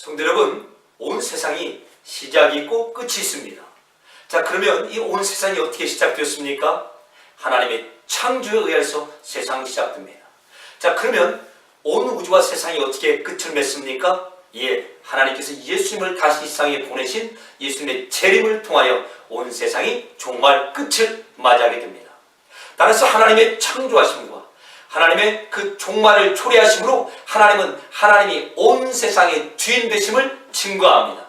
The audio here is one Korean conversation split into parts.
성도 여러분, 온 세상이 시작이 있고 끝이 있습니다. 자, 그러면 이 온 세상이 어떻게 시작되었습니까? 하나님의 창조에 의해서 세상이 시작됩니다. 자, 그러면 온 우주와 세상이 어떻게 끝을 맺습니까? 예, 하나님께서 예수님을 다시 이 세상에 보내신 예수님의 재림을 통하여 온 세상이 정말 끝을 맞이하게 됩니다. 따라서 하나님의 창조하심과 하나님의 그 종말을 초래하심으로 하나님은 하나님이 온 세상의 주인 되심을 증거합니다.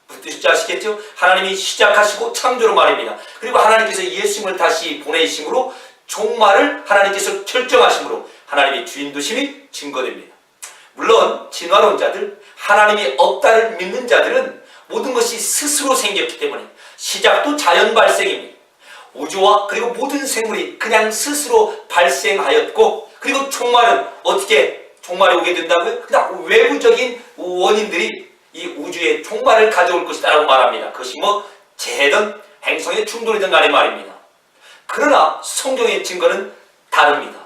무슨 뜻인지 아시겠죠? 하나님이 시작하시고 창조로 말입니다. 그리고 하나님께서 예수님을 다시 보내심으로 종말을 하나님께서 결정하심으로 하나님의 주인 되심이 증거됩니다. 물론 진화론자들, 하나님이 없다를 믿는 자들은 모든 것이 스스로 생겼기 때문에 시작도 자연 발생입니다. 우주와 그리고 모든 생물이 그냥 스스로 발생하였고, 그리고 종말은 어떻게 종말이 오게 된다고요? 그냥 외부적인 원인들이 이 우주의 종말을 가져올 것이다 라고 말합니다. 그것이 뭐 재해든 행성의 충돌이든 간에 말입니다. 그러나 성경의 증거는 다릅니다.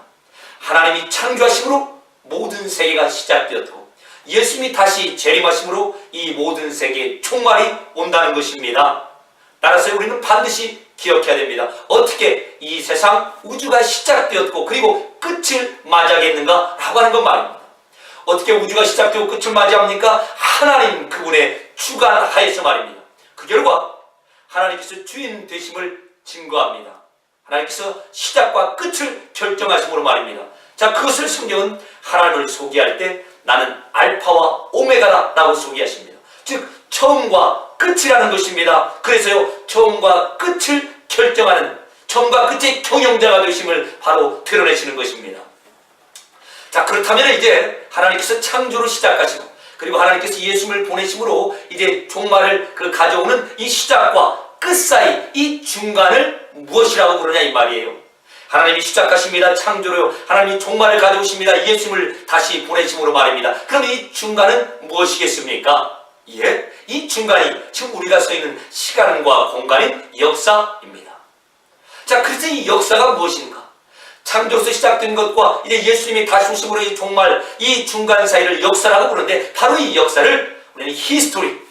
하나님이 창조하심으로 모든 세계가 시작되었고 예수님이 다시 재림하심으로 이 모든 세계의 종말이 온다는 것입니다. 따라서 우리는 반드시 기억해야 됩니다. 어떻게 이 세상 우주가 시작되었고 그리고 끝을 맞이하겠는가 라고 하는 건 말입니다. 어떻게 우주가 시작되고 끝을 맞이합니까? 하나님 그분의 주관하에서 말입니다. 그 결과 하나님께서 주인 되심을 증거합니다. 하나님께서 시작과 끝을 결정하심으로 말입니다. 자, 그것을 성경은 하나님을 소개할 때 나는 알파와 오메가다 라고 소개하십니다. 즉 처음과 끝이라는 것입니다. 그래서요, 처음과 끝을 결정하는, 처음과 끝의 경영자가 되심을 바로 드러내시는 것입니다. 자, 그렇다면 이제 하나님께서 창조를 시작하시고 그리고 하나님께서 예수님을 보내심으로 이제 종말을 가져오는 이 시작과 끝 사이 이 중간을 무엇이라고 부르냐 이 말이에요. 하나님이 시작하십니다. 창조로 하나님이 종말을 가져오십니다. 예수님을 다시 보내심으로 말입니다. 그럼 이 중간은 무엇이겠습니까? 예, 이 중간이 지금 우리가 서 있는 시간과 공간인 역사입니다. 자, 그래서 이 역사가 무엇인가? 창조로서 시작된 것과 이제 예수님이 다시 오심으로 이 종말, 이 중간 사이를 역사라고 부르는데 바로 이 역사를 우리는 히스토리,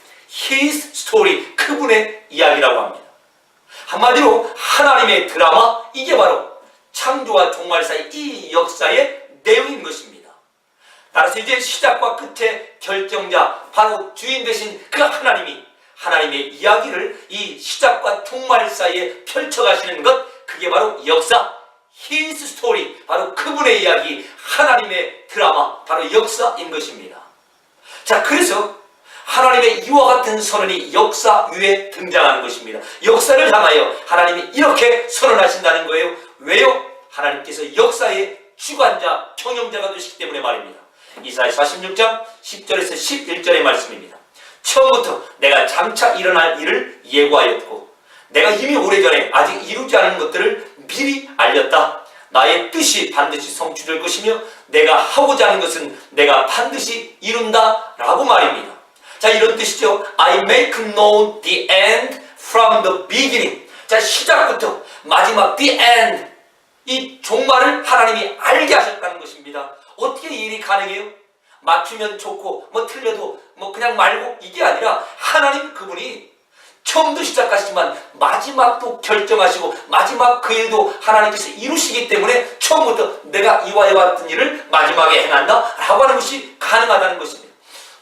His story, 그분의 이야기라고 합니다. 한마디로 하나님의 드라마, 이게 바로 창조와 종말 사이 이 역사의 내용인 것입니다. 따라서 이제 시작과 끝의 결정자, 바로 주인 되신 그 하나님이 하나님의 이야기를 이 시작과 종말 사이에 펼쳐가시는 것, 그게 바로 역사, His story, 바로 그분의 이야기, 하나님의 드라마, 바로 역사인 것입니다. 자, 그래서 하나님의 이와 같은 선언이 역사 위에 등장하는 것입니다. 역사를 향하여 하나님이 이렇게 선언하신다는 거예요. 왜요? 하나님께서 역사의 주관자, 경영자가 되시기 때문에 말입니다. 이사야 46장 10절에서 11절의 말씀입니다. 처음부터 내가 장차 일어날 일을 예고하였고 내가 이미 오래전에 아직 이루지 않은 것들을 미리 알렸다. 나의 뜻이 반드시 성취될 것이며 내가 하고자 하는 것은 내가 반드시 이룬다 라고 말입니다. 자, 이런 뜻이죠. I make known the end from the beginning. 자, 시작부터 마지막 the end, 이 종말을 하나님이 알게 하셨다는 것입니다. 어떻게 이 일이 가능해요? 맞추면 좋고 뭐 틀려도 뭐 그냥 말고, 이게 아니라 하나님 그분이 처음도 시작하시지만 마지막도 결정하시고 마지막 그 일도 하나님께서 이루시기 때문에 처음부터 내가 이와 이와 같은 일을 마지막에 행한다 라고 하는 것이 가능하다는 것입니다.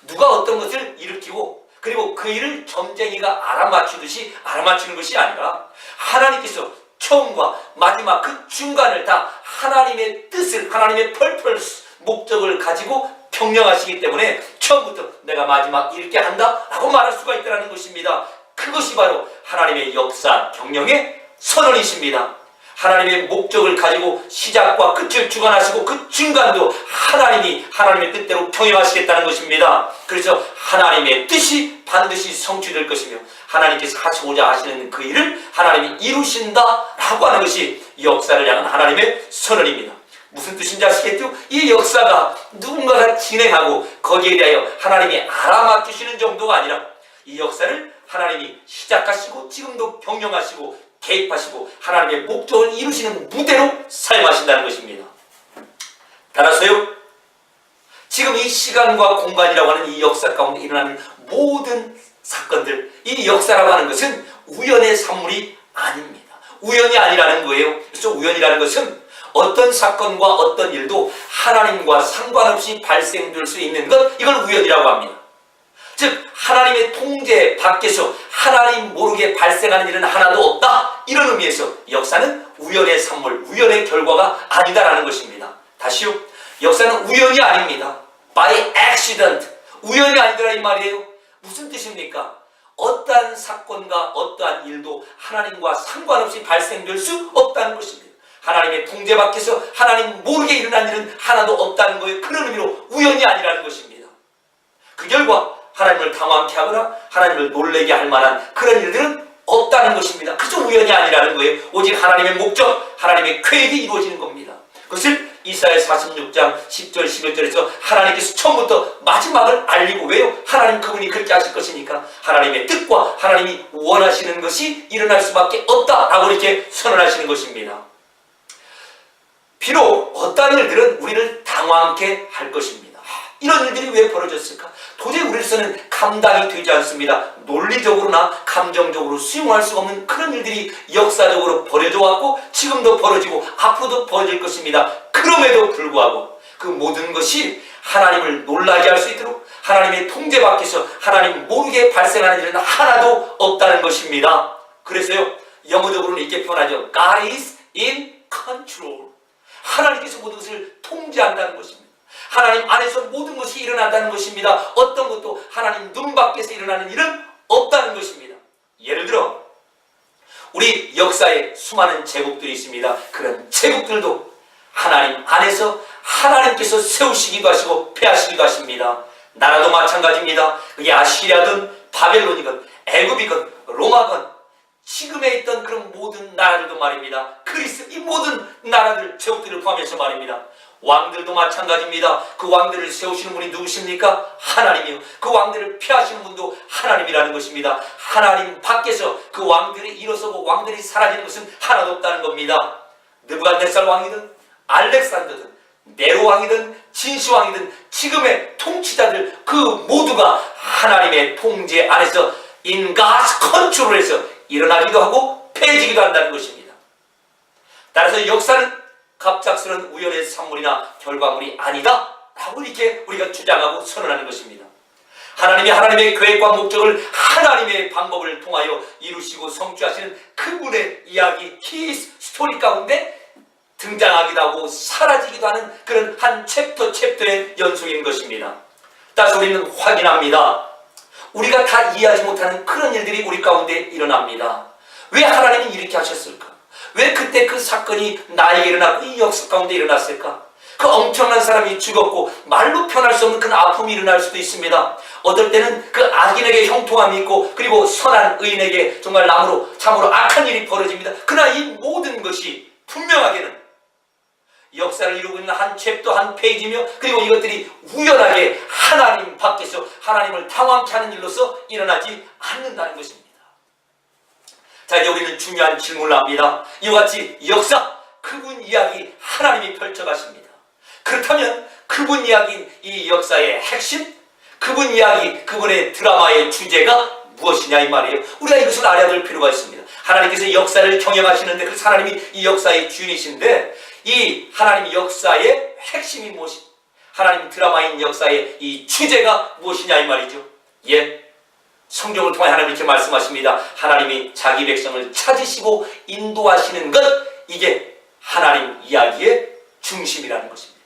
누가 어떤 것을 일으키고 그리고 그 일을 점쟁이가 알아맞추듯이 알아맞추는 것이 아니라 하나님께서 처음과 마지막 그 중간을 다 하나님의 뜻을, 하나님의 purpose, 목적을 가지고 경영하시기 때문에 처음부터 내가 마지막 이렇게 한다 라고 말할 수가 있다는 것입니다. 그것이 바로 하나님의 역사 경영의 선언이십니다. 하나님의 목적을 가지고 시작과 끝을 주관하시고 그 중간도 하나님이 하나님의 뜻대로 경영하시겠다는 것입니다. 그래서 하나님의 뜻이 반드시 성취될 것이며 하나님께서 하시고자 하시는 그 일을 하나님이 이루신다라고 하는 것이 역사를 향한 하나님의 선언입니다. 무슨 뜻인지 아시겠죠? 이 역사가 누군가가 진행하고 거기에 대하여 하나님이 알아맞추시는 정도가 아니라 이 역사를 하나님이 시작하시고 지금도 경영하시고 개입하시고 하나님의 목적을 이루시는 무대로 사용하신다는 것입니다. 따라서요, 지금 이 시간과 공간이라고 하는 이 역사 가운데 일어나는 모든 사건들, 이 역사라고 하는 것은 우연의 산물이 아닙니다. 우연이 아니라는 거예요. 그래서 우연이라는 것은 어떤 사건과 어떤 일도 하나님과 상관없이 발생될 수 있는 것, 이걸 우연이라고 합니다. 즉 하나님의 통제 밖에서 하나님 모르게 발생하는 일은 하나도 없다, 이런 의미에서 역사는 우연의 산물, 우연의 결과가 아니다라는 것입니다. 다시요, 역사는 우연이 아닙니다. By accident, 우연이 아니더라 이 말이에요. 무슨 뜻입니까? 어떠한 사건과 어떠한 일도 하나님과 상관없이 발생될 수 없다는 것입니다. 하나님의 통제 밖에서 하나님 모르게 일어난 일은 하나도 없다는 거예요. 그런 의미로 우연이 아니라는 것입니다. 그 결과 하나님을 당황케 하거나 하나님을 놀라게 할 만한 그런 일들은 없다는 것입니다. 그저 우연이 아니라는 거예요. 오직 하나님의 목적, 하나님의 계획이 이루어지는 겁니다. 그것을 이사야 46장 10절 11절에서 하나님께서 처음부터 마지막을 알리고, 왜요? 하나님 그분이 그렇게 하실 것이니까 하나님의 뜻과 하나님이 원하시는 것이 일어날 수밖에 없다라고 이렇게 선언하시는 것입니다. 비록 어떠한 일들은 우리를 당황케 할 것입니다. 이런 일들이 왜 벌어졌을까? 도저히 우리로서는 감당이 되지 않습니다. 논리적으로나 감정적으로 수용할 수 없는 그런 일들이 역사적으로 벌어져 왔고 지금도 벌어지고 앞으로도 벌어질 것입니다. 그럼에도 불구하고 그 모든 것이 하나님을 놀라게 할 수 있도록 하나님의 통제 밖에서 하나님 모르게 발생하는 일은 하나도 없다는 것입니다. 그래서요, 영어적으로는 이렇게 표현하죠. God is in control. 하나님께서 모든 것을 통제한다는 것입니다. 하나님 안에서 모든 것이 일어난다는 것입니다. 어떤 것도 하나님 눈 밖에서 일어나는 일은 없다는 것입니다. 예를 들어 우리 역사에 수많은 제국들이 있습니다. 그런 제국들도 하나님 안에서 하나님께서 세우시기도 하시고 폐하시기도 하십니다. 나라도 마찬가지입니다. 그게 아시리아든 바벨론이건 애굽이건 로마건 지금에 있던 그런 모든 나라들도 말입니다. 그리스, 이 모든 나라들, 제국들을 포함해서 말입니다. 왕들도 마찬가지입니다. 그 왕들을 세우시는 분이 누구십니까? 하나님이요. 그 왕들을 피하시는 분도 하나님이라는 것입니다. 하나님 밖에서 그 왕들이 일어서고 왕들이 사라지는 것은 하나도 없다는 겁니다. 느부갓네살 왕이든 알렉산더든 네로 왕이든 진시 왕이든 지금의 통치자들 그 모두가 하나님의 통제 안에서 in God's control에서 일어나기도 하고 폐해지기도 한다는 것입니다. 따라서 역사는 갑작스러운 우연의 산물이나 결과물이 아니다 라고 이렇게 우리가 주장하고 선언하는 것입니다. 하나님이 하나님의 계획과 목적을 하나님의 방법을 통하여 이루시고 성취하시는 그분의 이야기, His 스토리 가운데 등장하기도 하고 사라지기도 하는 그런 한 챕터의 연속인 것입니다. 따라서 우리는 확인합니다. 우리가 다 이해하지 못하는 그런 일들이 우리 가운데 일어납니다. 왜 하나님이 이렇게 하셨을까? 왜 그때 그 사건이 나에게 일어나고 이 역사 가운데 일어났을까? 그 엄청난 사람이 죽었고 말로 표현할 수 없는 그런 아픔이 일어날 수도 있습니다. 어떨 때는 그 악인에게 형통함이 있고 그리고 선한 의인에게 정말 참으로 악한 일이 벌어집니다. 그러나 이 모든 것이 분명하게는 역사를 이루고 있는 한 챕터 한 페이지며 그리고 이것들이 우연하게 하나님 밖에서 하나님을 당황케 하는 일로서 일어나지 않는다는 것입니다. 자, 이제 우리는 중요한 질문을 합니다. 이와 같이 역사, 그분 이야기 하나님이 펼쳐가십니다. 그렇다면 그분 이야기, 이 역사의 핵심, 그분 이야기, 그분의 드라마의 주제가 무엇이냐 이 말이에요. 우리가 이것을 알아야 될 필요가 있습니다. 하나님께서 역사를 경영하시는데 그 하나님이 이 역사의 주인이신데 이 하나님 역사의 핵심이 무엇이, 하나님 드라마인 역사의 이 주제가 무엇이냐 이 말이죠. 예, 성경을 통해 하나님 이렇게 말씀하십니다. 하나님이 자기 백성을 찾으시고 인도하시는 것, 이게 하나님 이야기의 중심이라는 것입니다.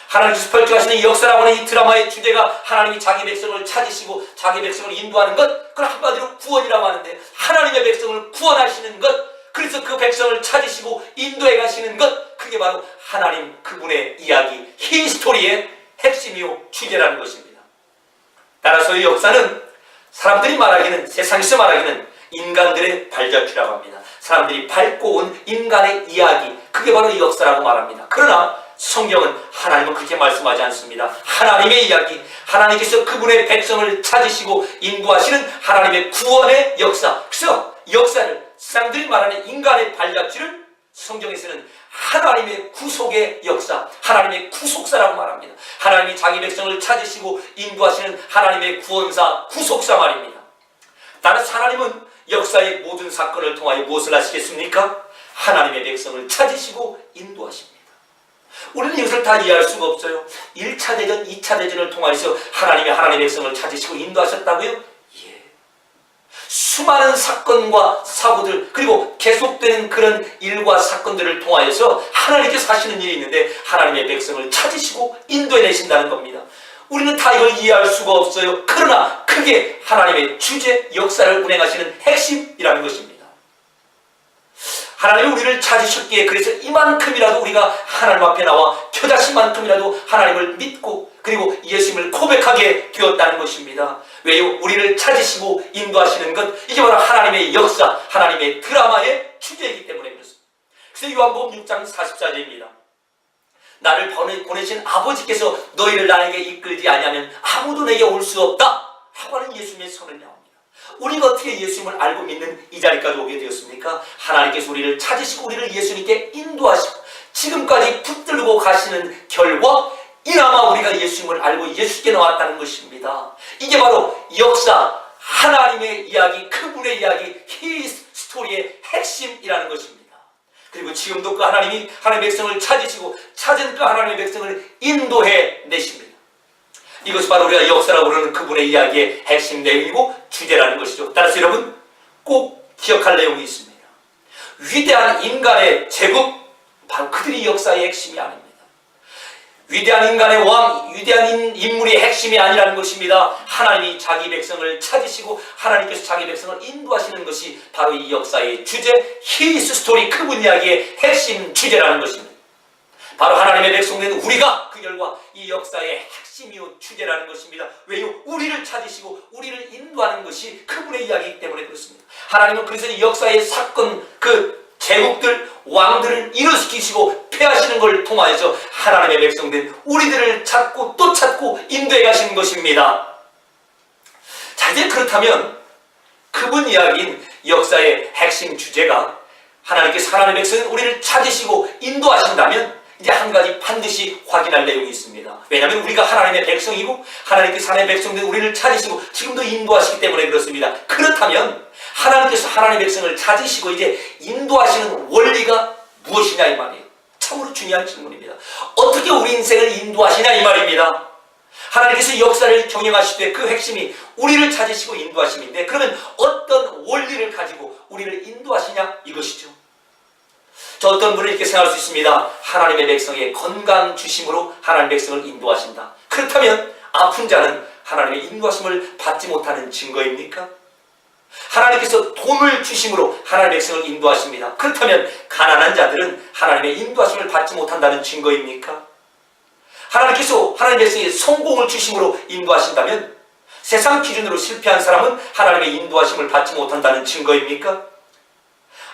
하나님께서 펼쳐가시는 이 역사라고 하는 이 드라마의 주제가 하나님이 자기 백성을 찾으시고 자기 백성을 인도하는 것, 그걸 한마디로 구원이라고 하는데 하나님의 백성을 구원하시는 것, 그래서 그 백성을 찾으시고 인도해 가시는 것, 그게 바로 하나님 그분의 이야기, 히스토리의 핵심이요 주제라는 것입니다. 따라서 이 역사는 사람들이 말하기는, 세상에서 말하기는 인간들의 발자취라고 합니다. 사람들이 밟고 온 인간의 이야기, 그게 바로 이 역사라고 말합니다. 그러나 성경은 하나님은 그렇게 말씀하지 않습니다. 하나님의 이야기, 하나님께서 그분의 백성을 찾으시고 인도하시는 하나님의 구원의 역사, 그래서 역사를 사람들이 말하는 인간의 발자취를 성경에서는 하나님의 구속의 역사, 하나님의 구속사라고 말합니다. 하나님이 자기 백성을 찾으시고 인도하시는 하나님의 구원사, 구속사 말입니다. 따라서 하나님은 역사의 모든 사건을 통하여 무엇을 하시겠습니까? 하나님의 백성을 찾으시고 인도하십니다. 우리는 이것을 다 이해할 수가 없어요. 1차 대전, 2차 대전을 통하여서 하나님의 백성을 찾으시고 인도하셨다고요? 예. 수많은 사건과 사고들, 그리고 계속되는 그런 일과 사건들을 통하여서 하나님께서 하시는 일이 있는데 하나님의 백성을 찾으시고 인도해내신다는 겁니다. 우리는 다 이걸 이해할 수가 없어요. 그러나 그게 하나님의 주제, 역사를 운행하시는 핵심이라는 것입니다. 하나님이 우리를 찾으셨기에 그래서 이만큼이라도 우리가 하나님 앞에 나와 겨자씨만큼이라도 하나님을 믿고 그리고 예수님을 고백하게 되었다는 것입니다. 왜요? 우리를 찾으시고 인도하시는 것, 이게 바로 하나님의 역사, 하나님의 드라마의 주제이기 때문에 그렇습니다. 그래서 요한복음 6장 44절입니다. 나를 보내신 아버지께서 너희를 나에게 이끌지 아니하면 아무도 내게 올 수 없다 하고 하는 예수님의 선언이 나옵니다. 우리가 어떻게 예수님을 알고 믿는 이 자리까지 오게 되었습니까? 하나님께서 우리를 찾으시고 우리를 예수님께 인도하시고 지금까지 붙들고 가시는 결과 이나마 우리가 예수님을 알고 예수께 나왔다는 것입니다. 이게 바로 역사, 하나님의 이야기, 그분의 이야기, His 스토리의 핵심이라는 것입니다. 그리고 지금도 그 하나님이 하나님의 백성을 찾으시고 찾은 그 하나님의 백성을 인도해 내십니다. 이것이 바로 우리가 역사라고 부르는 그분의 이야기의 핵심 내용이고 주제라는 것이죠. 따라서 여러분 꼭 기억할 내용이 있습니다. 위대한 인간의 제국, 바로 그들이 역사의 핵심이 아닙니다. 위대한 인간의 왕, 위대한 인물이 핵심이 아니라는 것입니다. 하나님이 자기 백성을 찾으시고 하나님께서 자기 백성을 인도하시는 것이 바로 이 역사의 주제, 히스 스토리, 그분 이야기의 핵심 주제라는 것입니다. 바로 하나님의 백성된 우리가 그 결과 이 역사의 핵심이요 주제라는 것입니다. 왜요? 우리를 찾으시고 우리를 인도하는 것이 그분의 이야기이기 때문에 그렇습니다. 하나님은 그래서 이 역사의 사건, 그 제국들, 왕들을 일어시키시고 패하시는 걸 통하여서 하나님의 백성된 우리들을 찾고 또 찾고 인도해 가시는 것입니다. 자, 이제 그렇다면 그분 이야기인 역사의 핵심 주제가 하나님께서 하나님의 백성인 우리를 찾으시고 인도하신다면 이제 한 가지 반드시 확인할 내용이 있습니다. 왜냐하면 우리가 하나님의 백성이고 하나님께서 하나님의 백성된 우리를 찾으시고 지금도 인도하시기 때문에 그렇습니다. 그렇다면 하나님께서 하나님의 백성을 찾으시고 이제 인도하시는 원리가 무엇이냐 이 말이에요. 참으로 중요한 질문입니다. 어떻게 우리 인생을 인도하시냐 이 말입니다. 하나님께서 역사를 경영하실 때 그 핵심이 우리를 찾으시고 인도하심인데 그러면 어떤 원리를 가지고 우리를 인도하시냐 이것이죠. 저 어떤 분은 이렇게 생각할 수 있습니다. 하나님의 백성의 건강 주심으로 하나님의 백성을 인도하신다. 그렇다면 아픈 자는 하나님의 인도하심을 받지 못하는 증거입니까? 하나님께서 돈을 주심으로 하나님의 백성을 인도하십니다. 그렇다면 가난한 자들은 하나님의 인도하심을 받지 못한다는 증거입니까? 하나님께서 하나님의 백성에 성공을 주심으로 인도하신다면 세상 기준으로 실패한 사람은 하나님의 인도하심을 받지 못한다는 증거입니까?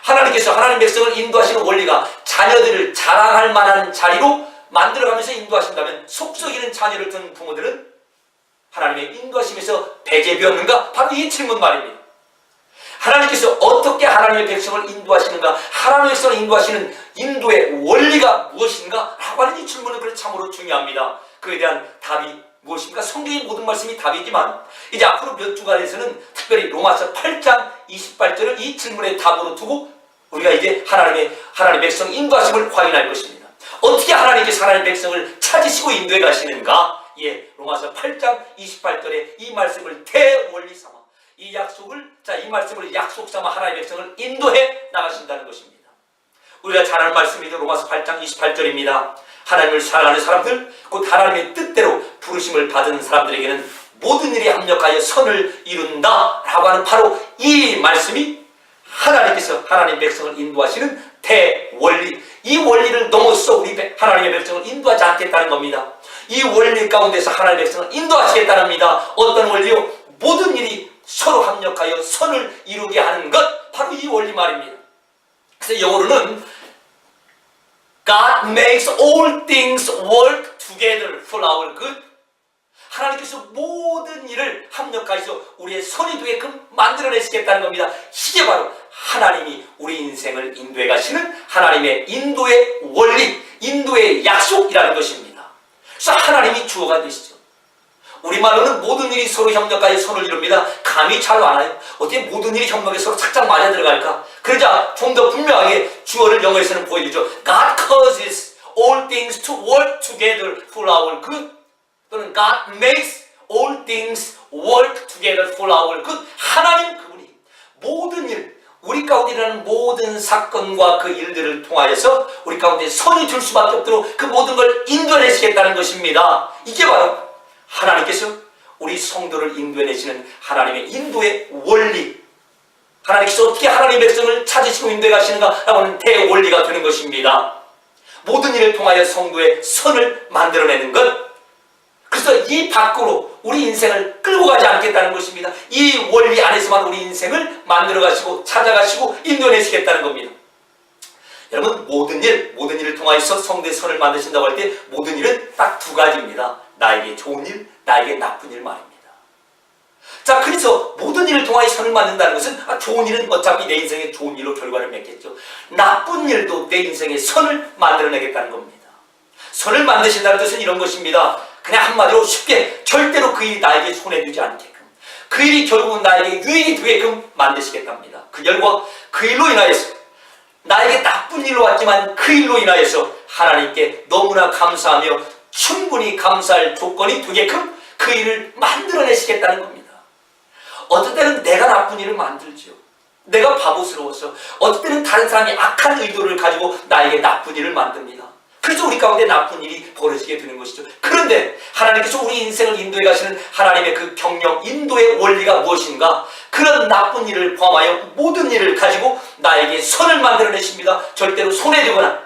하나님께서 하나님 백성을 인도하시는 원리가 자녀들을 자랑할 만한 자리로 만들어가면서 인도하신다면 속썩이는 자녀를 둔 부모들은 하나님의 인도하심에서 배제되었는가? 바로 이 질문 말입니다. 하나님께서 어떻게 하나님의 백성을 인도하시는가? 하나님의 백성을 인도하시는 인도의 원리가 무엇인가? 라고 하는 이 질문은 그래 참으로 중요합니다. 그에 대한 답이 무엇입니까? 성경의 모든 말씀이 답이지만 이제 앞으로 몇 주간에서는 특별히 로마서 8장 28절을 이 질문의 답으로 두고 우리가 이제 하나님의 백성 인도하심을 확인할 것입니다. 어떻게 하나님께서 하나님의 백성을 찾으시고 인도해 가시는가? 예, 로마서 8장 28절에 이 말씀을 대원리 삼아 이 약속을, 이 말씀을 약속 삼아 하나님의 백성을 인도해 나가신다는 것입니다. 우리가 잘 아는 말씀이죠. 로마서 8장 28절입니다. 하나님을 사랑하는 사람들, 곧 하나님의 뜻대로 부르심을 받은 사람들에게는 모든 일이 합력하여 선을 이룬다 라고 하는 바로 이 말씀이 하나님께서 하나님의 백성을 인도하시는 대원리, 이 원리를 넘어서 우리 하나님의 백성을 인도하지 않겠다는 겁니다. 이 원리 가운데서 하나님의 백성을 인도하시겠다는 겁니다. 어떤 원리요? 모든 일이 서로 합력하여 선을 이루게 하는 것, 바로 이 원리 말입니다. 그래서 영어로는 God makes all things work together for our good. 하나님께서 모든 일을 합력하여서 우리의 선이 되게끔 만들어내시겠다는 겁니다. 이게 바로 하나님이 우리 인생을 인도해 가시는 하나님의 인도의 원리, 인도의 약속이라는 것입니다. 그래서 하나님이 주어가 되시죠. 우리말로는 모든 일이 서로 협력하여 선을 이룹니다. 감이 잘 와요. 어떻게 모든 일이 협력해 서로 착착 맞아 들어갈까? 그러자 좀 더 분명하게 주어를 영어에서는 보여주죠. God causes all things to work together for our good. 또는 God makes all things work together for our good. 하나님 그분이 모든 일, 우리 가운데 일어나는 모든 사건과 그 일들을 통하여서 우리 가운데 선이 될 수밖에 없도록 그 모든 걸 인도해내시겠다는 것입니다. 이게 바로 하나님께서 우리 성도를 인도해내시는 하나님의 인도의 원리, 하나님께서 어떻게 하나님의 백성을 찾으시고 인도해 가시는가라고 하는 대원리가 되는 것입니다. 모든 일을 통하여 성도의 선을 만들어내는 것, 그래서 이 밖으로 우리 인생을 끌고 가지 않겠다는 것입니다. 이 원리 안에서만 우리 인생을 만들어 가시고 찾아가시고 인도해내시겠다는 겁니다. 여러분, 모든 일을 통하여서 성도의 선을 만드신다고 할 때 모든 일은 딱 두 가지입니다. 나에게 좋은 일, 나에게 나쁜 일 말입니다. 자, 그래서 모든 일을 통하여 선을 만든다는 것은 좋은 일은 어차피 내 인생에 좋은 일로 결과를 맺겠죠. 나쁜 일도 내 인생에 선을 만들어내겠다는 겁니다. 선을 만드신다는 뜻은 이런 것입니다. 그냥 한마디로 쉽게 절대로 그 일이 나에게 손해되지 않게끔, 그 일이 결국은 나에게 유익이 되게끔 만드시겠답니다. 그 결과 그 일로 인하여서 나에게 나쁜 일로 왔지만 그 일로 인하여서 하나님께 너무나 감사하며 충분히 감사할 조건이 되게끔 그 일을 만들어내시겠다는 겁니다. 어떤 때는 내가 나쁜 일을 만들죠. 내가 바보스러워서. 어떤 때는 다른 사람이 악한 의도를 가지고 나에게 나쁜 일을 만듭니다. 그래서 우리 가운데 나쁜 일이 벌어지게 되는 것이죠. 그런데 하나님께서 우리 인생을 인도해 가시는 하나님의 그 경영, 인도의 원리가 무엇인가? 그런 나쁜 일을 포함하여 모든 일을 가지고 나에게 선을 만들어내십니다. 절대로 손해되거나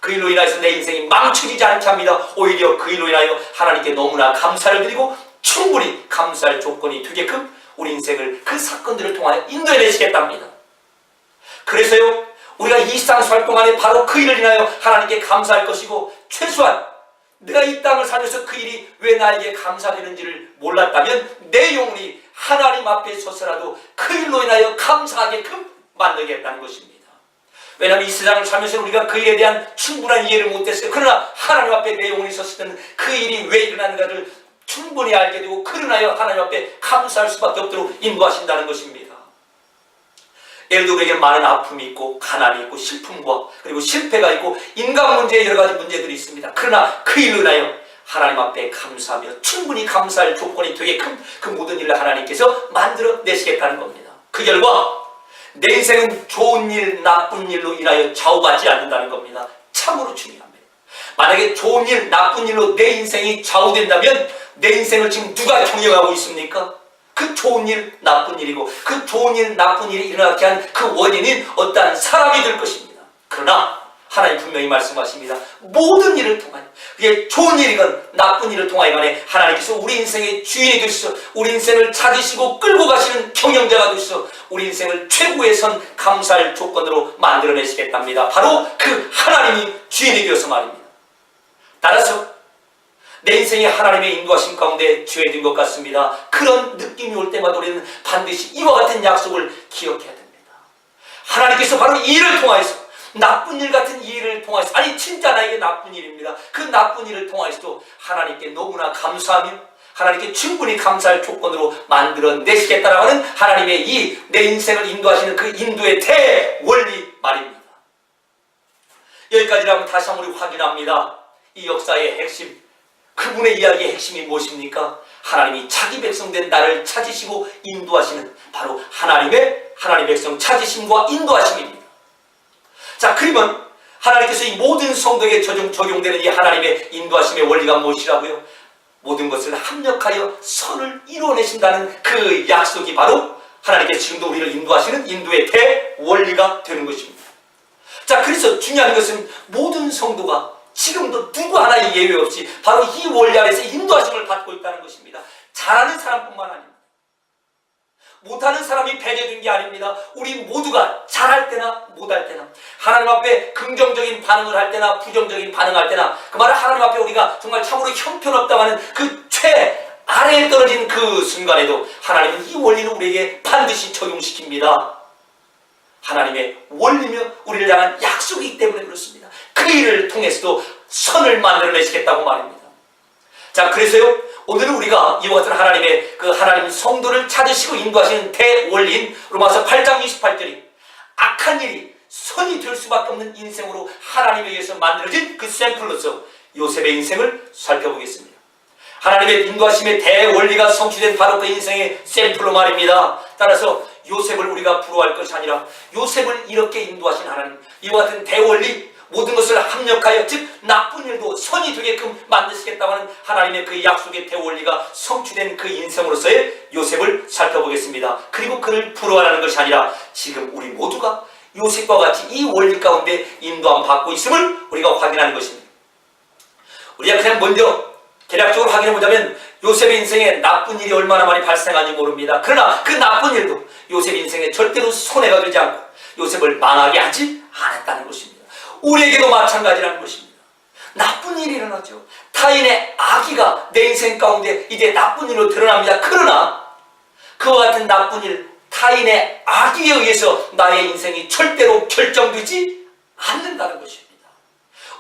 그 일로 인하여서 내 인생이 망쳐지지 않게 합니다. 오히려 그 일로 인하여 하나님께 너무나 감사를 드리고 충분히 감사할 조건이 되게끔 우리 인생을 그 사건들을 통하여 인도해내시겠답니다. 그래서요, 우리가 이 땅 살 동안에 바로 그 일을 인하여 하나님께 감사할 것이고, 최소한 내가 이 땅을 살면서 그 일이 왜 나에게 감사되는지를 몰랐다면 내 영혼이 하나님 앞에 서서라도 그 일로 인하여 감사하게끔 만들겠다는 것입니다. 왜냐하면 이 세상을 살면서 우리가 그 일에 대한 충분한 이해를 못했어요. 그러나 하나님 앞에 내 영혼이 섰을 때는 그 일이 왜 일어나는가를 충분히 알게 되고, 그러나요 하나님 앞에 감사할 수밖에 없도록 인도하신다는 것입니다. 예를 들어 우리에게 많은 아픔이 있고 가난이 있고 슬픔과 그리고 실패가 있고 인간 문제에 여러 가지 문제들이 있습니다. 그러나 그 일로 인하여 하나님 앞에 감사하며 충분히 감사할 조건이 되게끔 그 모든 일을 하나님께서 만들어내시겠다는 겁니다. 그 결과 내 인생은 좋은 일, 나쁜 일로 인하여 좌우받지 않는다는 겁니다. 참으로 중요합니다. 만약에 좋은 일, 나쁜 일로 내 인생이 좌우된다면 내 인생을 지금 누가 경영하고 있습니까? 그 좋은 일, 나쁜 일이고 그 좋은 일, 나쁜 일이 일어나게 한 그 원인인 어떠한 사람이 될 것입니다. 그러나 하나님 분명히 말씀하십니다. 모든 일을 통하여, 그게 좋은 일이건 나쁜 일을 통하여 간에 하나님께서 우리 인생의 주인이 되셔서 우리 인생을 찾으시고 끌고 가시는 경영자가 되셔서 우리 인생을 최고의 선 감사할 조건으로 만들어내시겠답니다. 바로 그 하나님이 주인이 되어서 말입니다. 따라서 내 인생이 하나님의 인도하심 가운데 죄된 것 같습니다. 그런 느낌이 올 때마다 우리는 반드시 이와 같은 약속을 기억해야 됩니다. 하나님께서 바로 이 일을 통하여서, 나쁜 일 같은 이 일을 통하여서, 아니 진짜 나에게 나쁜 일입니다. 그 나쁜 일을 통하여서도 하나님께 너무나 감사하며 하나님께 충분히 감사할 조건으로 만들어내시겠다라고 하는 하나님의 이 내 인생을 인도하시는 그 인도의 대원리 말입니다. 여기까지라면 다시 한번 우리 확인합니다. 이 역사의 핵심, 그분의 이야기의 핵심이 무엇입니까? 하나님이 자기 백성된 나를 찾으시고 인도하시는 바로 하나님의 백성 찾으심과 인도하심입니다. 자, 그러면 하나님께서 이 모든 성도에게 적용되는 이 하나님의 인도하심의 원리가 무엇이라고요? 모든 것을 합력하여 선을 이루어내신다는 그 약속이 바로 하나님께서 지금도 우리를 인도하시는 인도의 대원리가 되는 것입니다. 자, 그래서 중요한 것은 모든 성도가 지금도 누구 하나의 예외 없이 바로 이 원리 아래서 인도하심을 받고 있다는 것입니다. 잘하는 사람뿐만 아닙니다. 못하는 사람이 배제된 게 아닙니다. 우리 모두가 잘할 때나 못할 때나, 하나님 앞에 긍정적인 반응을 할 때나 부정적인 반응할 때나, 그 말은 하나님 앞에 우리가 정말 참으로 형편없다고 하는 그 최아래에 떨어진 그 순간에도 하나님은 이 원리를 우리에게 반드시 적용시킵니다. 하나님의 원리며 우리를 향한 약속이기 때문에 그렇습니다. 그 일을 통해서도 선을 만들어내시겠다고 말입니다. 자, 그래서요, 오늘은 우리가 이와 같은 하나님의 그 하나님 성도를 찾으시고 인도하시는 대원리인 로마서 8장 28절이 악한 일이 선이 될 수밖에 없는 인생으로 하나님에 의해서 만들어진 그 샘플로서 요셉의 인생을 살펴보겠습니다. 하나님의 인도하심의 대원리가 성취된 바로 그 인생의 샘플로 말입니다. 따라서 요셉을 우리가 부러워할 것이 아니라 요셉을 이렇게 인도하신 하나님, 이와 같은 대원리, 모든 것을 합력하여 즉 나쁜 일도 선이 되게끔 만드시겠다고 하는 하나님의 그 약속의 대원리가 성취된 그 인생으로서의 요셉을 살펴보겠습니다. 그리고 그를 부러워하는 것이 아니라 지금 우리 모두가 요셉과 같이 이 원리 가운데 인도함 받고 있음을 우리가 확인하는 것입니다. 우리가 그냥 먼저 개략적으로 확인해보자면 요셉의 인생에 나쁜 일이 얼마나 많이 발생하는지 모릅니다. 그러나 그 나쁜 일도 요셉 인생에 절대로 손해가 되지 않고 요셉을 망하게 하지 않았다는 것입니다. 우리에게도 마찬가지라는 것입니다. 나쁜 일이 일어나죠. 타인의 악의가 내 인생 가운데 이제 나쁜 일로 드러납니다. 그러나 그와 같은 나쁜 일, 타인의 악의에 의해서 나의 인생이 절대로 결정되지 않는다는 것입니다.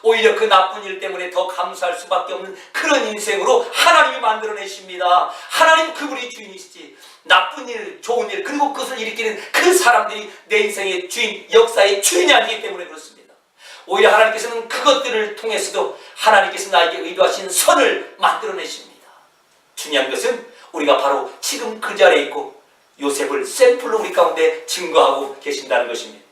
오히려 그 나쁜 일 때문에 더 감사할 수밖에 없는 그런 인생으로 하나님이 만들어내십니다. 하나님 그분이 주인이시지. 나쁜 일, 좋은 일, 그리고 그것을 일으키는 그 사람들이 내 인생의 주인, 역사의 주인이 아니기 때문에 그렇습니다. 오히려 하나님께서는 그것들을 통해서도 하나님께서 나에게 의도하신 선을 만들어내십니다. 중요한 것은 우리가 바로 지금 그 자리에 있고 요셉을 샘플로 우리 가운데 증거하고 계신다는 것입니다.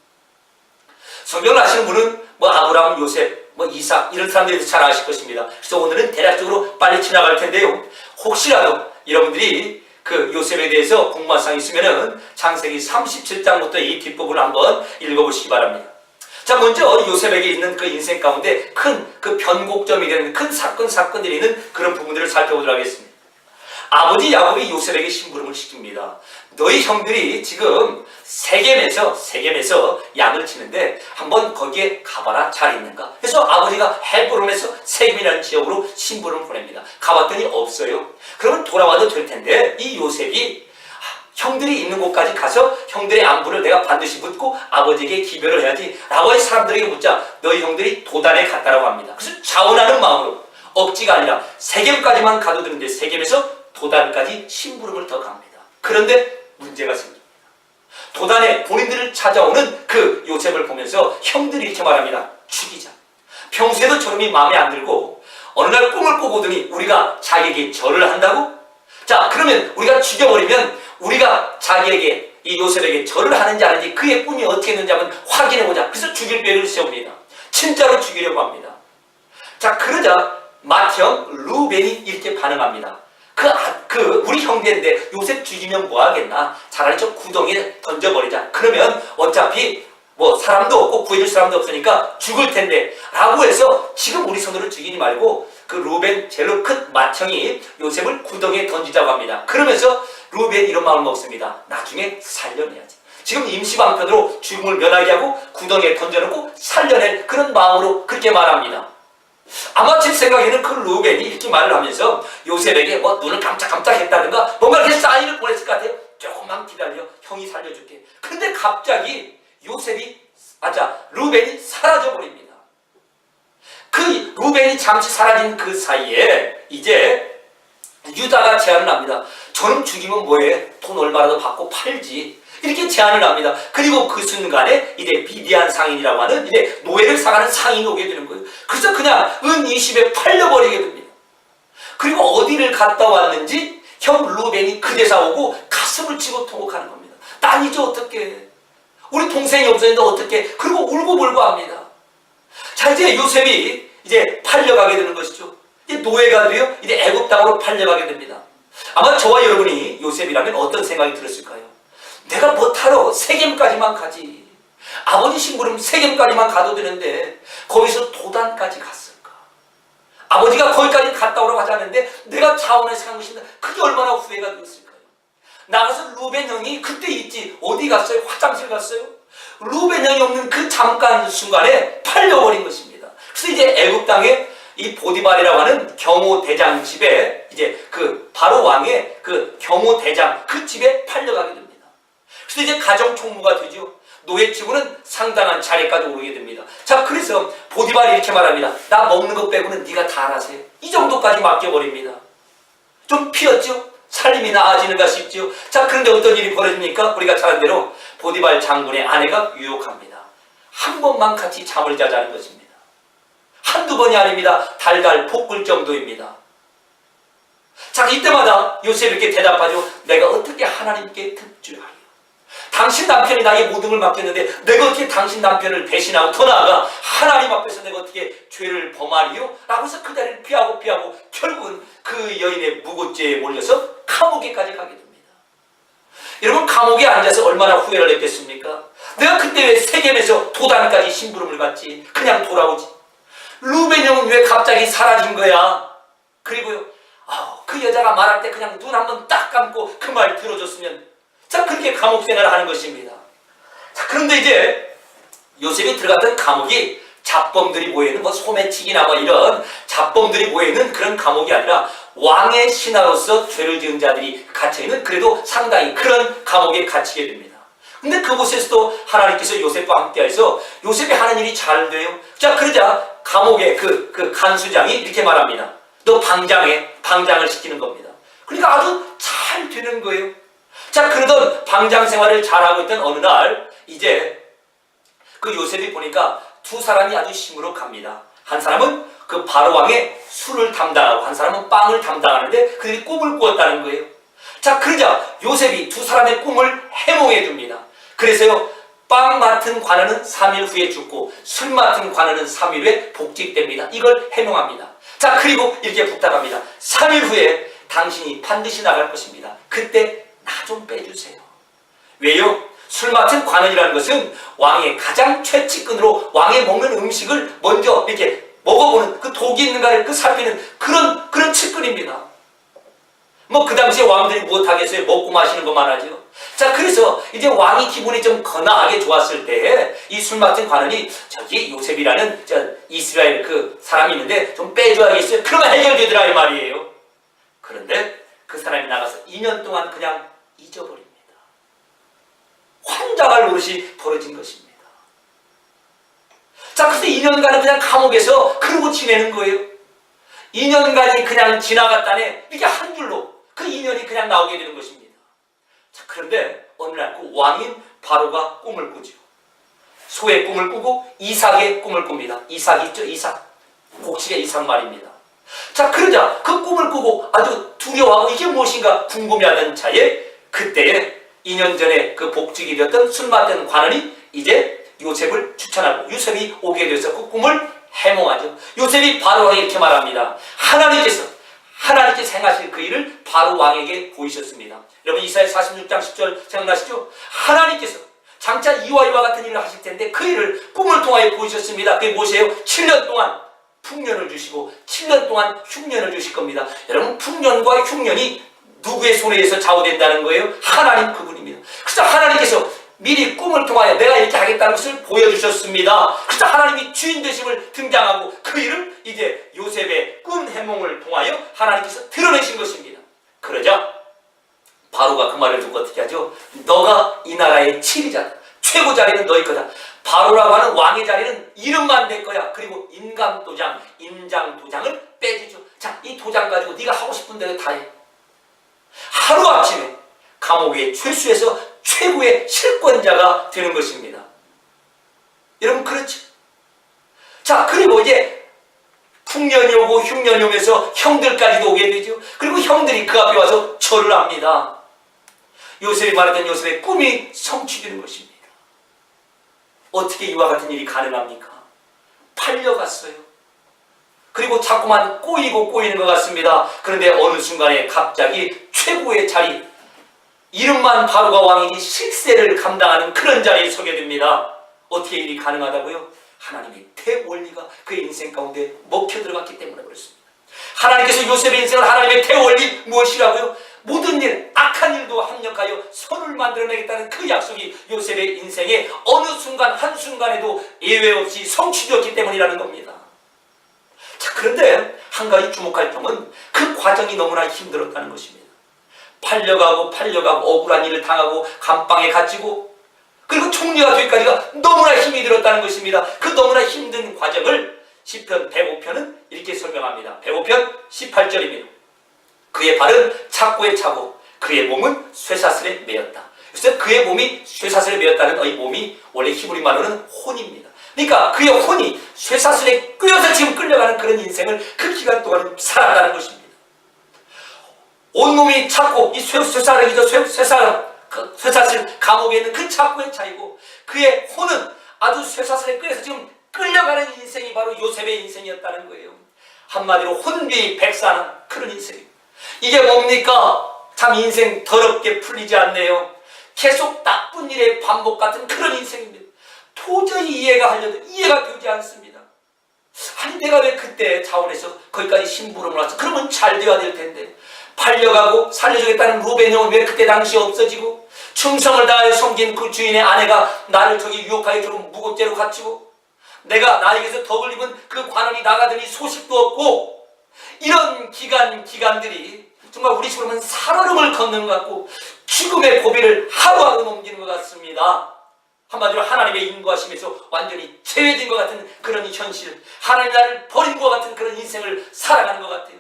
성경을 아시는 분은 아브라함, 요셉, 이삭 이런 사람들에 대해서 잘 아실 것입니다. 그래서 오늘은 대략적으로 빨리 지나갈 텐데요. 혹시라도 여러분들이 그 요셉에 대해서 궁금한 사항이 있으면은 창세기 37장부터 이 뒷부분을 한번 읽어보시기 바랍니다. 자, 먼저 요셉에게 있는 그 인생 가운데 큰 그 변곡점이 되는 큰 사건들이 있는 그런 부분들을 살펴보도록 하겠습니다. 아버지 야곱이 요셉에게 심부름을 시킵니다. 너희 형들이 지금 세겜에서 양을 치는데 한번 거기에 가봐라. 잘 있는가? 그래서 아버지가 헤브론에서 세겜이라는 지역으로 심부름을 보냅니다. 가봤더니 없어요. 그러면 돌아와도 될 텐데 이 요셉이 형들이 있는 곳까지 가서 형들의 안부를 내가 반드시 묻고 아버지에게 기별을 해야지 라고 해 사람들에게 묻자 너희 형들이 도단에 갔다라고 합니다. 그래서 자원하는 마음으로 억지가 아니라 세겜까지만 가도 되는데 세겜에서 도단까지 심부름을 더 갑니다. 그런데 문제가 생깁니다. 도단에 본인들을 찾아오는 그 요셉을 보면서 형들이 이렇게 말합니다. 죽이자. 평소에도 저놈이 마음에 안 들고 어느 날 꿈을 꾸고 오더니 우리가 자기에게 절을 한다고? 자, 그러면 우리가 죽여버리면 우리가 자기에게 이 요셉에게 절을 하는지 안 하는지 그의 꿈이 어떻게 했는지 한번 확인해보자. 그래서 죽일 계획을 세웁니다. 진짜로 죽이려고 합니다. 자, 그러자 맏형 루벤이 이렇게 반응합니다. 우리 형제인데 요셉 죽이면 뭐 하겠나? 차라리 저 구덩이에 던져버리자. 그러면 어차피 사람도 없고 구해줄 사람도 없으니까 죽을 텐데 라고 해서 지금 우리 손으로 죽이지 말고 그 루벤 제일 큰 맏형이 요셉을 구덩이에 던지자고 합니다. 그러면서 루벤이 이런 마음을 먹습니다. 나중에 살려내야지. 지금 임시방편으로 죽음을 면하게 하고 구덩이에 던져놓고 살려낼 그런 마음으로 그렇게 말합니다. 아마 제 생각에는 그 루벤이 이렇게 말을 하면서 요셉에게 눈을 깜짝깜짝 했다든가 뭔가 이렇게 사인을 보냈을 것 같아요. 조금만 기다려. 형이 살려줄게. 근데 갑자기 루벤이 사라져버립니다. 그 루벤이 잠시 사라진 그 사이에 이제 유다가 제안을 합니다. 저놈 죽이면 뭐해? 돈 얼마라도 받고 팔지. 이렇게 제안을 합니다. 그리고 그 순간에 이제 미디안 상인이라고 하는 이제 노예를 사가는 상인이 오게 되는 거예요. 그래서 그냥 은 20에 팔려버리게 됩니다. 그리고 어디를 갔다 왔는지 형 루벤이 그제서 오고 가슴을 치고 통곡하는 겁니다. 난 이제 어떻게 우리 동생이 없어졌는데 어떻게 그리고 울고불고 합니다. 자, 이제 요셉이 이제 팔려가게 되는 것이죠. 이제 노예가 되어 이제 애굽 땅으로 팔려가게 됩니다. 아마 저와 여러분이 요셉이라면 어떤 생각이 들었을까요? 내가 못하러 세겜까지만 가지. 아버지 심부름 세겜까지만 가도 되는데 거기서 도단까지 갔을까? 아버지가 거기까지 갔다 오라고 하지 않는데 내가 자원해서 간 것인데 그게 얼마나 후회가 되었을까요? 나가서 루벤 형이 그때 있지. 어디 갔어요? 화장실 갔어요? 루벤 형이 없는 그 잠깐 순간에 팔려버린 것입니다. 그래서 이제 애굽 땅에 이 보디발이라고 하는 경호대장 집에 이제 그 바로 왕의 그 경호대장 그 집에 팔려가게 됩니다. 그래서 이제 가정총무가 되죠. 노예치고는 상당한 자리까지 오르게 됩니다. 자, 그래서 보디발이 이렇게 말합니다. 나 먹는 것 빼고는 네가 다 알아서 해. 이 정도까지 맡겨버립니다. 좀 피었죠? 살림이 나아지는가 싶죠? 자, 그런데 어떤 일이 벌어집니까? 우리가 잘 아는 대로 보디발 장군의 아내가 유혹합니다. 한 번만 같이 잠을 자자는 것입니다. 한두 번이 아닙니다. 달달 볶을 정도입니다. 자, 이때마다 요셉이 이렇게 대답하죠. 내가 어떻게 하나님께 득죄하리요? 당신 남편이 나에게 모든 걸 맡겼는데 내가 어떻게 당신 남편을 배신하고 더 나아가 하나님 앞에서 내가 어떻게 죄를 범하리요? 라고 해서 그 자리를 피하고 결국은 그 여인의 무고죄에 몰려서 감옥에까지 가게 됩니다. 여러분, 감옥에 앉아서 얼마나 후회를 했겠습니까? 내가 그때 왜 세겜에서 도단까지 심부름을 갔지? 그냥 돌아오지. 루벤 형은 왜 갑자기 사라진 거야? 그리고요, 그 여자가 말할 때 그냥 눈 한번 딱 감고 그 말 들어줬으면. 자, 그렇게 감옥 생활을 하는 것입니다. 자, 그런데 이제 요셉이 들어갔던 감옥이 잡범들이 모여있는 소매치기나 이런 잡범들이 모여있는 그런 감옥이 아니라 왕의 신하로서 죄를 지은 자들이 갇혀있는 그래도 상당히 그런 감옥에 갇히게 됩니다. 근데 그곳에서도 하나님께서 요셉과 함께해서 요셉이 하는 일이 잘 돼요. 자, 그러자 감옥의 그 간수장이 이렇게 말합니다. 너 방장을 시키는 겁니다. 그러니까 아주 잘 되는 거예요. 자, 그러던 방장 생활을 잘하고 있던 어느 날 이제 그 요셉이 보니까 두 사람이 아주 시무룩합니다. 한 사람은 그 바로왕의 술을 담당하고 한 사람은 빵을 담당하는데 그들이 꿈을 꾸었다는 거예요. 자, 그러자 요셉이 두 사람의 꿈을 해몽해 줍니다. 그래서요, 빵 맡은 관원은 3일 후에 죽고 술 맡은 관원은 3일 후에 복직됩니다. 이걸 해명합니다. 자, 그리고 이렇게 부탁합니다. 3일 후에 당신이 반드시 나갈 것입니다. 그때 나 좀 빼주세요. 왜요? 술 맡은 관원이라는 것은 왕의 가장 최측근으로 왕의 먹는 음식을 먼저 이렇게 먹어보는 그 독이 있는가를 살피는 그런 측근입니다. 그 당시에 왕들이 무엇하겠어요? 먹고 마시는 것만 하죠. 자, 그래서 이제 왕이 기분이 좀 거나하게 좋았을 때 이 술 맡은 관원이 저기 요셉이라는 이스라엘 그 사람이 있는데 좀 빼줘야겠어요. 그러면 해결되더라 이 말이에요. 그런데 그 사람이 나가서 2년 동안 그냥 잊어버립니다. 환장할 노릇이 벌어진 것입니다. 자, 그래서 2년간은 그냥 감옥에서 그러고 지내는 거예요. 2년간이 그냥 지나갔다네 이렇게 한 줄로 그 2년이 그냥 나오게 되는 것입니다. 자, 그런데 어느 날 그 왕인 바로가 꿈을 꾸죠. 소의 꿈을 꾸고 이삭의 꿈을 꿉니다. 이삭 있죠? 이삭. 곡식의 이삭 말입니다. 자, 그러자 그 꿈을 꾸고 아주 두려워하고 이게 무엇인가 궁금해하던 차에 그때에 2년 전에 그 복직이 되었던 술 맡은 관원이 이제 요셉을 추천하고 요셉이 오게 돼서 그 꿈을 해몽하죠. 요셉이 바로 왕에게 이렇게 말합니다. 하나님께서 행하실 그 일을 바로 왕에게 보이셨습니다. 여러분, 이사야 46장 10절 생각나시죠? 하나님께서 장차 이와 같은 일을 하실 텐데 그 일을 꿈을 통하여 보이셨습니다. 그게 무엇이에요? 7년 동안 풍년을 주시고 7년 동안 흉년을 주실 겁니다. 여러분, 풍년과 흉년이 누구의 손에 의해서 좌우된다는 거예요? 하나님 그분입니다. 그래서 하나님께서 미리 꿈을 통하여 내가 이렇게 하겠다는 것을 보여주셨습니다. 그래서 하나님이 주인 되심을 등장하고 그 일을 이제 요셉의 꿈 해몽을 통하여 하나님께서 드러내신 것입니다. 그러자 바로가 그 말을 듣고 어떻게 하죠? 너가 이 나라의 치리자다. 최고 자리는 너희 거다. 바로라고 하는 왕의 자리는 이름만 내 거야. 그리고 인감도장, 인장도장을 빼주죠. 자, 이 도장 가지고 네가 하고 싶은 대로 다 해. 하루아침에 감옥의 최수에서 최고의 실권자가 되는 것입니다. 여러분, 그렇죠? 자, 그리고 이제 풍년이 오고 흉년이 오면서 형들까지도 오게 되죠. 그리고 형들이 그 앞에 와서 절을 합니다. 요셉이 말했던 요셉의 꿈이 성취되는 것입니다. 어떻게 이와 같은 일이 가능합니까? 팔려갔어요. 그리고 자꾸만 꼬이는 것 같습니다. 그런데 어느 순간에 갑자기 최고의 자리, 이름만 바로가 왕이지 실세를 감당하는 그런 자리에 서게 됩니다. 어떻게 일이 가능하다고요? 하나님의 대원리가 그의 인생 가운데 먹혀 들어갔기 때문에 그렇습니다. 하나님께서 요셉의 인생을 하나님의 대원리 무엇이라고요? 모든 일, 악한 일도 합력하여 선을 만들어내겠다는 그 약속이 요셉의 인생에 어느 순간 한순간에도 예외 없이 성취되었기 때문이라는 겁니다. 자, 그런데 한 가지 주목할 점은 그 과정이 너무나 힘들었다는 것입니다. 팔려가고 억울한 일을 당하고 감방에 갇히고 그리고 총리가 되기까지가 너무나 힘이 들었다는 것입니다. 그 너무나 힘든 과정을 시편 105편은 이렇게 설명합니다. 105편 18절입니다. 그의 발은 착고에 차고 그의 몸은 쇠사슬에 매였다. 그래서 그의 몸이 쇠사슬에 매였다는 이 몸이 원래 히브리 말로는 혼입니다. 그러니까 그의 혼이 쇠사슬에 꿰어서 지금 끌려가는 그런 인생을 그 기간 동안 살았다는 것입니다. 온몸이 착고, 이 쇠사슬이죠. 쇠사슬 감옥에 있는 그 착고에 차이고, 그의 혼은 아주 쇠사슬에 끌려서 지금 끌려가는 인생이 바로 요셉의 인생이었다는 거예요. 한마디로 혼비백산한 그런 인생입니다. 이게 뭡니까? 참 인생 더럽게 풀리지 않네요. 계속 나쁜 일의 반복 같은 그런 인생입니다. 도저히 이해가 되지 않습니다. 아니 내가 왜 그때 자원해서 거기까지 심부름을 왔어? 그러면 잘 되어야 될 텐데. 팔려가고 살려주겠다는 루벤 형은 왜 그때 당시 없어지고, 충성을 다하여 섬긴 그 주인의 아내가 나를 저기 유혹하여 결국 무고죄로 갇히고, 내가 나에게서 덕을 입은 그 관원이 나가더니 소식도 없고, 이런 기간들이 정말 우리 식으로는 살얼음을 걷는 것 같고 죽음의 고비를 하루하루 넘기는 것 같습니다. 한마디로 하나님의 인도하심에서 완전히 제외된 것 같은 그런 현실, 하나님 나를 버린 것 같은 그런 인생을 살아가는 것 같아요.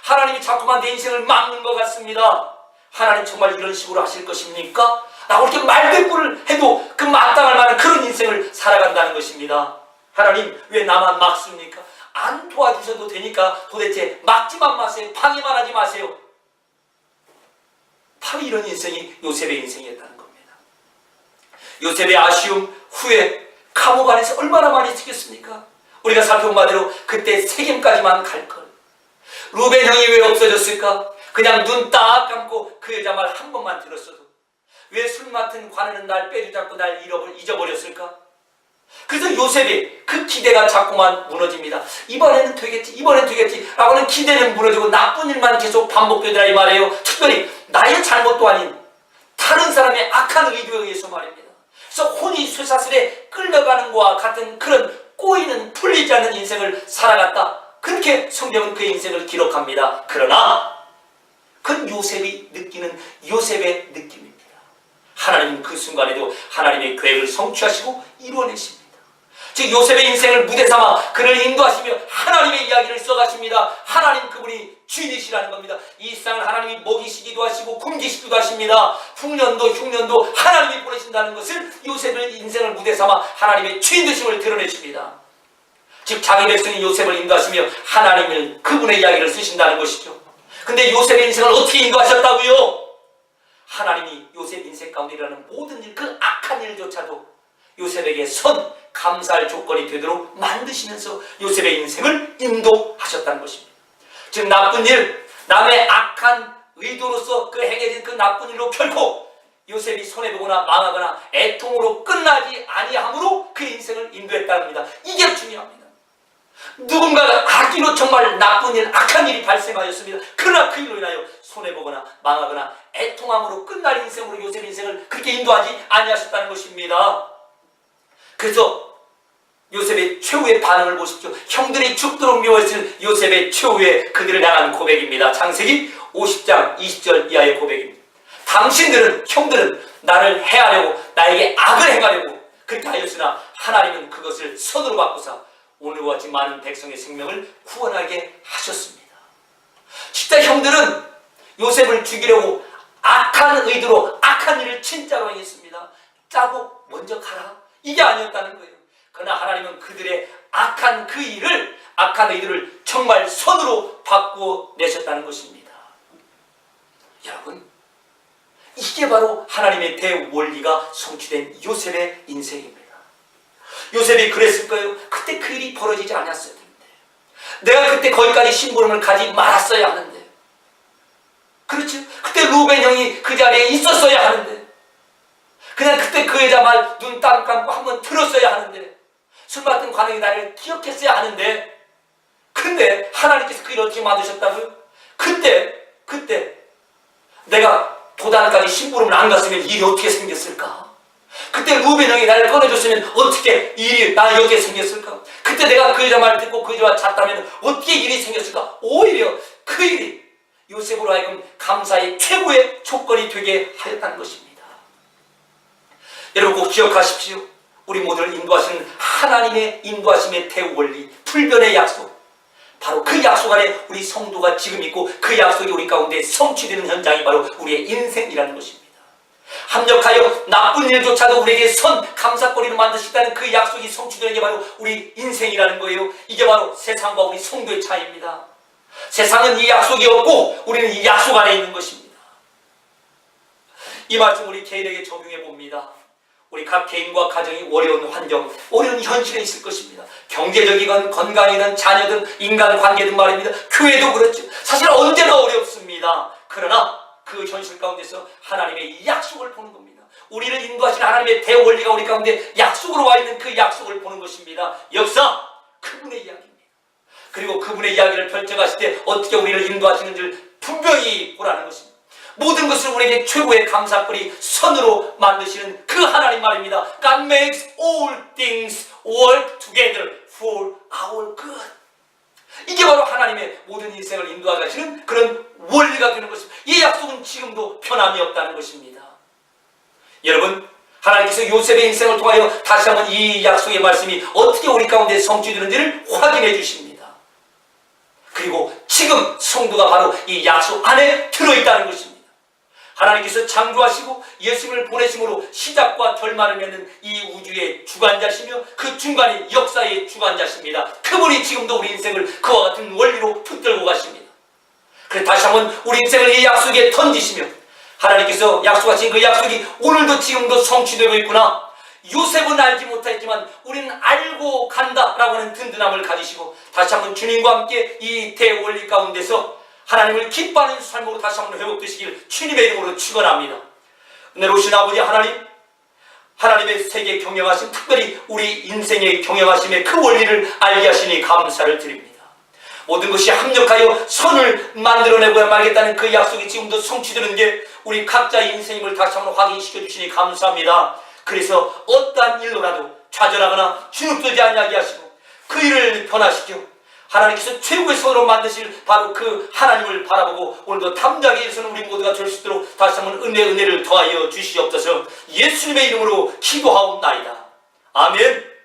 하나님이 자꾸만 내 인생을 막는 것 같습니다. 하나님 정말 이런 식으로 하실 것입니까? 라고 이렇게 말대꾸를 해도 그 마땅할 만한 그런 인생을 살아간다는 것입니다. 하나님 왜 나만 막습니까? 안 도와주셔도 되니까 도대체 막지만 마세요. 방해만 하지 마세요. 바로 이런 인생이 요셉의 인생이었다는 겁니다. 요셉의 아쉬움, 후회, 감옥 안에서 얼마나 많이 쓰겠습니까? 우리가 살펴본 바대로 그때 세겜까지만 갈걸. 루벤 형이 왜 없어졌을까? 그냥 눈 딱 감고 그 여자 말 한 번만 들었어도. 왜 술 맡은 관원은 날 빼주잡고 날 잊어버렸을까? 그래서 요셉이 그 기대가 자꾸만 무너집니다. 이번에는 되겠지 라고는 기대는 무너지고 나쁜 일만 계속 반복되더라 이 말이에요. 특별히 나의 잘못도 아닌 다른 사람의 악한 의도에 의해서 말입니다. 그래서 혼이 쇠사슬에 끌려가는 것과 같은 그런 꼬이는 풀리지 않는 인생을 살아갔다. 그렇게 성경은 그의 인생을 기록합니다. 그러나 그건 요셉이 느끼는 요셉의 느낌입니다. 하나님은 그 순간에도 하나님의 계획을 성취하시고 이루어내십니다. 즉 요셉의 인생을 무대 삼아 그를 인도하시며 하나님의 이야기를 써가십니다. 하나님 그분이 주인이시라는 겁니다. 이 세상을 하나님이 먹이시기도 하시고 굶기시기도 하십니다. 흉년도 흉년도 하나님이 보내신다는 것을 요셉의 인생을 무대 삼아 하나님의 주인 되심을 드러내십니다. 즉 자기 백성인 요셉을 인도하시며 하나님은 그분의 이야기를 쓰신다는 것이죠. 근데 요셉의 인생을 어떻게 인도하셨다고요? 하나님이 요셉 인생 가운데 일어나는 모든 일, 그 악한 일조차도 요셉에게 감사할 조건이 되도록 만드시면서 요셉의 인생을 인도하셨다는 것입니다. 즉 나쁜 일, 남의 악한 의도로서 그 행해진 그 나쁜 일로 결코 요셉이 손해보거나 망하거나 애통으로 끝나지 아니함으로 그 인생을 인도했다는 겁니다. 이게 중요합니다. 누군가가 악의로 정말 나쁜 일, 악한 일이 발생하였습니다. 그러나 그 일로 인하여 손해보거나 망하거나 애통함으로 끝날 인생으로 요셉 인생을 그렇게 인도하지 아니하셨다는 것입니다. 그래서 요셉의 최후의 반응을 보십시오. 형들이 죽도록 미워했을 요셉의 최후의 그들을 향한 고백입니다. 창세기 50장 20절 이하의 고백입니다. 형들은 나를 해하려고 나에게 악을 행하려고 그렇게 하였으나 하나님은 그것을 선으로 바꾸사 오늘과 같이 많은 백성의 생명을 구원하게 하셨습니다. 진짜 형들은 요셉을 죽이려고 악한 의도로 악한 일을 진짜로 행했습니다. 짜고 먼저 가라. 이게 아니었다는 거예요. 그러나 하나님은 그들의 악한 의도를 정말 선으로 바꾸내셨다는 것입니다. 여러분, 이게 바로 하나님의 대원리가 성취된 요셉의 인생입니다. 요셉이 그랬을 거예요. 그때 그 일이 벌어지지 않았어야 되는데, 내가 그때 거기까지 심부름을 가지 말았어야 하는데, 그렇죠? 그때 루벤 형이 그 자리에 있었어야 하는데, 그냥 그때 그 여자 말 눈 딱 감고 한번 들었어야 하는데, 술 맡은 관원이 나를 기억했어야 하는데, 근데 하나님께서 그 일을 어떻게 만드셨다고요? 그때 내가 도단까지 심부름을 안 갔으면 일이 어떻게 생겼을까? 그때 루벤 형이 나를 꺼내줬으면 어떻게 일이 나에게 생겼을까? 그때 내가 그 여자 말 듣고 그 여자와 잤다면 어떻게 일이 생겼을까? 오히려 그 일이 요셉으로 하여금 감사의 최고의 조건이 되게 하였다는 것입니다. 여러분 꼭 기억하십시오. 우리 모두를 인도하시는 하나님의 인도하심의 대원리, 불변의 약속, 바로 그 약속 안에 우리 성도가 지금 있고 그 약속이 우리 가운데 성취되는 현장이 바로 우리의 인생이라는 것입니다. 합력하여 나쁜 일조차도 우리에게 선 감사거리로 만드시다는 그 약속이 성취되는 게 바로 우리 인생이라는 거예요. 이게 바로 세상과 우리 성도의 차이입니다. 세상은 이 약속이 없고 우리는 이 약속 안에 있는 것입니다. 이 말씀 우리 개인에게 적용해 봅니다. 우리 각 개인과 가정이 어려운 환경, 어려운 현실에 있을 것입니다. 경제적이건 건강이든 자녀든 인간관계든 말입니다. 교회도 그렇죠. 사실 언제나 어렵습니다. 그러나 그 현실 가운데서 하나님의 약속을 보는 겁니다. 우리를 인도하신 하나님의 대원리가 우리 가운데 약속으로 와 있는 그 약속을 보는 것입니다. 역사, 그분의 이야기입니다. 그리고 그분의 이야기를 펼쳐가실 때 어떻게 우리를 인도하시는지를 분명히 보라는 것입니다. 모든 것을 우리에게 최고의 감사거리, 선으로 만드시는 그 하나님 말입니다. God makes all things work together for our good. 이게 바로 하나님의 모든 인생을 인도하시는 그런 원리가 되는 것입니다. 이 약속은 지금도 변함이 없다는 것입니다. 여러분, 하나님께서 요셉의 인생을 통하여 다시 한번 이 약속의 말씀이 어떻게 우리 가운데 성취되는지를 확인해 주십니다. 그리고 지금 성도가 바로 이 약속 안에 들어있다는 것입니다. 하나님께서 창조하시고 예수님을 보내심으로 시작과 결말을 맺는 이 우주의 주관자시며 그 중간이 역사의 주관자십니다. 그분이 지금도 우리 인생을 그와 같은 원리로 붙들고 가십니다. 그래서 다시 한번 우리 인생을 이 약속에 던지시며 하나님께서 약속하신 그 약속이 오늘도 지금도 성취되고 있구나. 요셉은 알지 못했지만 우리는 알고 간다라고 하는 든든함을 가지시고 다시 한번 주님과 함께 이 대원리 가운데서 하나님을 기뻐하는 삶으로 다시 한번 회복되시길 주님의 이름으로 축원합니다. 은혜로우신 아버지 하나님, 하나님의 세계 경영하심, 특별히 우리 인생의 경영하심의 그 원리를 알게 하시니 감사를 드립니다. 모든 것이 합력하여 선을 만들어내고야 말겠다는 그 약속이 지금도 성취되는 게 우리 각자의 인생임을 다시 한번 확인시켜 주시니 감사합니다. 그래서 어떠한 일로라도 좌절하거나 주눅들지 아니하게 하시고 그 일을 변화시켜 하나님께서 최고의 선으로 만드실 바로 그 하나님을 바라보고 오늘도 담대하게 일서는 우리 모두가 될 수 있도록 다시 한번 은혜를 더하여 주시옵소서. 예수님의 이름으로 기도하옵나이다. 아멘.